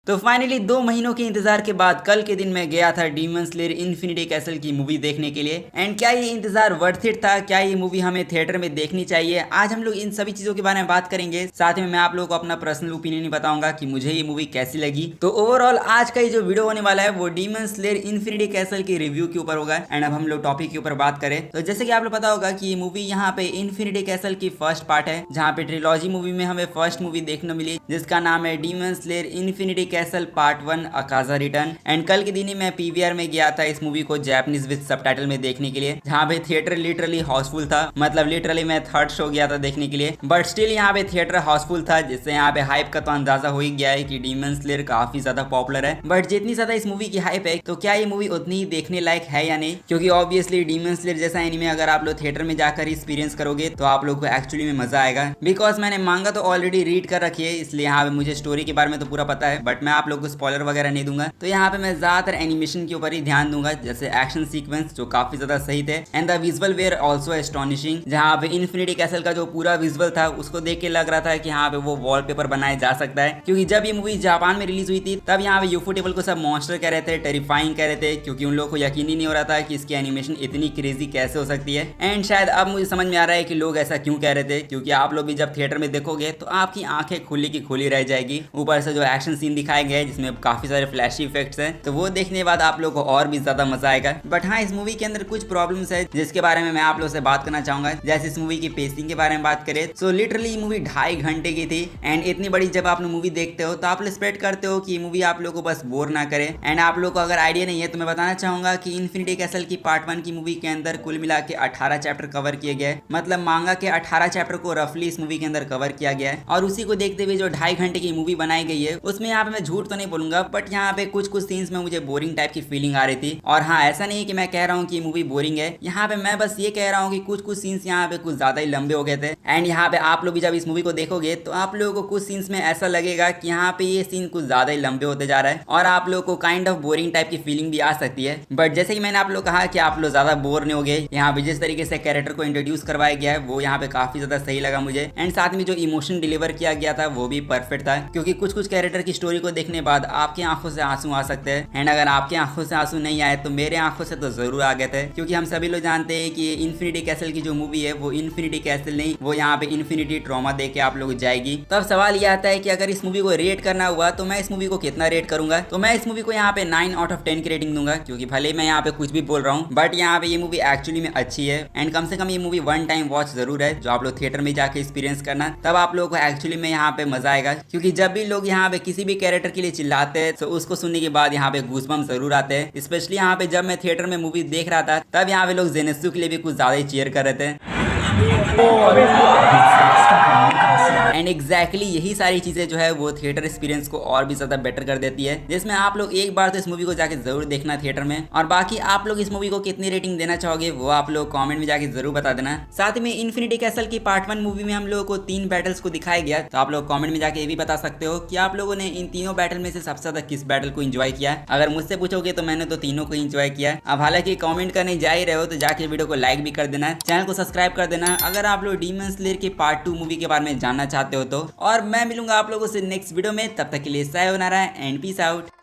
तो फाइनली 2 महीनों के इंतजार के बाद कल के दिन मैं गया था डीमन स्लेयर इन्फिनिटी कैसल की मूवी देखने के लिए। एंड क्या ये इंतजार वर्थ इट था, क्या ये मूवी हमें थिएटर में देखनी चाहिए, आज हम लोग इन सभी चीजों के बारे में बात करेंगे। साथ में मैं आप लोगों को अपना पर्सनल ओपिनियन बताऊंगा कि मुझे ये मूवी कैसी लगी। तो ओवरऑल आज का ये जो वीडियो होने वाला है वो डीमन स्लेयर इन्फिनिटी कैसल की रिव्यू के ऊपर होगा। एंड अब हम लोग टॉपिक के ऊपर बात करें तो जैसे कि आप लोग पता होगा कि ये मूवी यहाँ पे इन्फिनिटी कैसल की फर्स्ट पार्ट है, जहाँ पे ट्रिलॉजी मूवी में हमें फर्स्ट मूवी देखने मिली जिसका नाम है Demon Slayer Infinity Castle part 1 Akaza return. And कल के दिन ही मैं पीवीआर में गया था इस मूवी को जैपनीज विद सबटाइटल में देखने के लिए, जहाँ पे थिएटर लिटरली हाउसफुल था। मतलब लिटरली मैं थर्ड शो गया था देखने के लिए, बट स्टिल यहाँ पे थिएटर हाउसफुल था, जिससे यहाँ पे हाइप का तो अंदाजा हो ही गया है कि डीमन स्लेयर काफी ज्यादा पॉपुलर है। बट जितनी ज्यादा इस मूवी की हाइप है तो क्या ये मूवी उतनी ही देखने लायक है या नहीं, क्योंकि ऑब्वियसली डीमन स्लेयर जैसा एनीमे अगर आप लोग थिएटर में जाकर एक्सपीरियंस करोगे तो आप लोग को एक्चुअली में मजा आएगा। बिकॉज मैंने मांगा तो ऑलरेडी रीड कर रखी है, इसलिए यहाँ पे मुझे स्टोरी के बारे में तो पूरा पता है, बट मैं आप लोग को स्पॉइलर वगैरह नहीं दूंगा। तो यहाँ पे मैं ज्यादातर एनिमेशन के ऊपर ही ध्यान दूंगा, जैसे एक्शन सीक्वेंस जो काफी ज्यादा सही थे and the visual where also astonishing. जहाँ पे इन्फिनिटी कैसल का जो पूरा विजुअल था उसको देख के लग रहा था कि यहाँ पे वो वॉलपेपर बनाया जा सकता है, क्योंकि जब ये मूवी जापान में रिलीज हुई थी तब यहाँ पे यूफोटेबल को सब मॉन्स्टर कह रहे थे, टेरिफाइंग कह रहे थे, क्योंकि उन लोगों को यकीन ही नहीं हो रहा था कि इसकी एनिमेशन इतनी क्रेजी कैसे हो सकती है। एंड शायद अब मुझे समझ में आ रहा है कि लोग ऐसा क्यों कह रहे थे, क्योंकि आप लोग भी जब थिएटर में देखोगे तो आपकी आंखें खुली की खुली रह जाएगी। ऊपर से जो एक्शन सीन दिखाए गए जिसमें काफी सारे फ्लैशी इफेक्ट्स हैं, तो वो देखने के बाद आप लोग को और भी ज्यादा मजा आएगा। बट हाँ, इस मूवी के अंदर कुछ प्रॉब्लम्स है जिसके बारे में मैं आप लोग से बात करना चाहूंगा। जैसे इस मूवी की पेसिंग के बारे में बात करें तो लिटरली ये मूवी 2.5 घंटे की थी। एंड इतनी बड़ी जब आप मूवी देखते हो तो आप एक्सपेक्ट करते हो कि ये मूवी आप लोग को बस बोर ना करे। एंड आप लोग को अगर आइडिया नहीं है तो मैं बताना चाहूंगा कि इन्फिनिटी कैसल की पार्ट 1 की मूवी के अंदर कुल मिला के 18 चैप्टर कवर किए गए। मतलब मांगा के 18 चैप्टर को रफली इस मूवी के अंदर कवर किया गया है, और उसी को देखते हुए जो 2.5 घंटे की मूवी बनाई गई है उसमें यहाँ पे मैं झूठ तो नहीं बोलूंगा, बट यहाँ पे कुछ सीन्स में मुझे बोरिंग टाइप की फीलिंग आ रही थी। और हाँ, ऐसा नहीं है कि मैं कह रहा हूँ कि मूवी बोरिंग है, यहाँ पे मैं बस ये कह रहा हूँ कि कुछ सीन्स यहाँ पे कुछ ज्यादा ही लंबे हो गए थे। एंड यहाँ पे आप लोग भी जब इस मूवी को देखोगे तो आप लोगों को कुछ सीन्स में ऐसा लगेगा कि यहाँ पे ये सीन कुछ ज्यादा ही लंबे होते जा रहा है और आप लोग को काइंड ऑफ बोरिंग टाइप की फीलिंग भी आ सकती है। बट जैसे कि मैंने आप लोग कहा कि आप लोग ज्यादा बोर नहीं हो गए, यहाँ पे जिस तरीके से कैरेक्टर को इंट्रोड्यूस करवाया गया है वो यहाँ पे काफी ज्यादा सही लगा मुझे। एंड साथ में जो इमोशन डिलीवर किया गया था वो भी परफेक्ट था, क्योंकि कुछ कैरेक्टर की स्टोरी को देखने बाद आपकी आंखों से आंसू आ सकते हैं। एंड अगर आपकी आंखों से आंसू नहीं आए तो मेरे आंखों से तो जरूर आ गए थे, क्योंकि हम सभी लोग जानते हैं कि इन्फिनिटी कैसल की जो मूवी है वो इन्फिनिटी कैसल नहीं, वो यहाँ पे इन्फिनिटी ट्रॉमा दे के आप लोग जाएगी। तो अब सवाल ये आता है कि अगर इस मूवी को रेट करना हुआ तो मैं इस मूवी को कितना रेट करूंगा। तो मैं इस मूवी को यहाँ पे 9 आउट ऑफ 10 की रेटिंग दूंगा, क्योंकि भले मैं यहाँ पे कुछ भी बोल रहा हूँ बट यहाँ पे ये मूवी एक्चुअली में अच्छी है। एंड कम से कम ये मूवी 1 टाइम वॉच जरूर है, जो आप लोग थिएटर में जाके एक्सपीरियंस करना, तब आप लोगों को एक्चुअली में यहाँ पे मजा आएगा। क्योंकि जब भी लोग यहाँ पे किसी भी कैरेक्टर के लिए चिल्लाते हैं तो उसको सुनने के बाद यहाँ पे गूज़बम्स जरूर आते हैं। स्पेशली यहाँ पे जब मैं थिएटर में मूवी देख रहा था तब यहाँ पे लोग जेनेत्सु के लिए भी कुछ ज्यादा ही चीयर कर रहे थे। एंड एग्जैक्टली यही सारी चीजें जो है वो थिएटर एक्सपीरियंस को और भी ज्यादा बेटर कर देती है, जिसमें आप लोग एक बार तो इस मूवी को जाके जरूर देखना थिएटर में। और बाकी आप लोग इस मूवी को कितनी रेटिंग देना चाहोगे वो आप लोग कमेंट में जाके जरूर बता देना। साथ में इन्फिनिटी कैसल की पार्ट 1 मूवी में हम लोगों को 3 बैटल्स को दिखाया गया, तो आप लोग कमेंट में जाके ये भी बता सकते हो कि आप लोगों ने इन तीनों बैटल में से सबसे ज्यादा किस बैटल को एंजॉय किया। अगर मुझसे पूछोगे तो मैंने तो तीनों को एंजॉय किया। अब हालांकि कमेंट करने जा ही रहे हो तो जाके वीडियो को लाइक भी कर देना, चैनल को सब्सक्राइब कर देना अगर आप लोग डीमन स्लेयर के पार्ट 2 मूवी के बारे में जानना चाहते हो तो। और मैं मिलूंगा आप लोगों से नेक्स्ट वीडियो में, तब तक के लिए सायोनारा एंड पीस आउट।